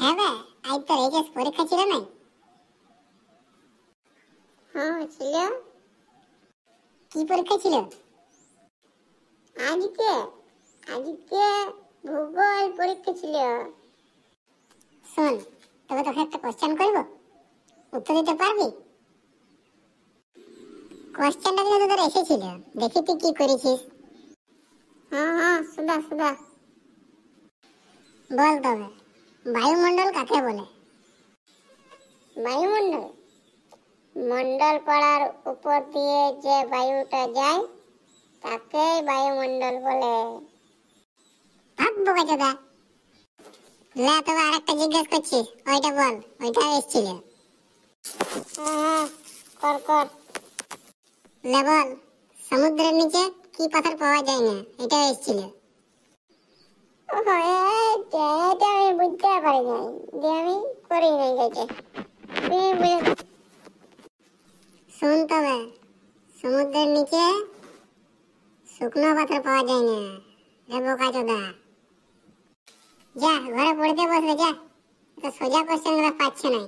হ্যাঁ ভাই, আজ তো এইচএস পরীক্ষা ছিল না? হ্যাঁ ছিল। কি পরীক্ষা ছিল? আজকে আজকে ভূগোল পরীক্ষা ছিল। শোন, তবে তোকে একটা কোশ্চেন করব, উত্তর দিতে পারবি? কোশ্চেনটা কিন্তু তোদের এসেছিল, দেখি তুই কি করেছিস। হ্যাঁ হ্যাঁ, সুদা সুদা। বল তবে, বায়ুমণ্ডল কাকে বলে? বায়ুমণ্ডল, মণ্ডল পাড়ার উপর দিয়ে যে বায়ুটা যায় তাকেই বায়ুমণ্ডল বলে। ভাব বোকাচোদা। লে তবে আরেকটা জিজ্ঞেস করছিস, ওইটা বল, ওইটা এসেছিল। হ্যাঁ হ্যাঁ, কর কর। লে বল, সমুদ্রের নিচে কি পাথর পাওয়া যায় না? এটা এসেছিল। ওহো, এটা আমি বুঝতে পারি নাই, যে আমি করি নাই এটা। তুমি বুঝে। শোন তবে, সমুদ্রের নিচে শুকনো পাথর পাওয়া যায় না রে বোকাচোদা। যা ঘরে পড়তে বসবে, যা। তো সোজা কোশ্চেন গুলো পাচ্ছে না।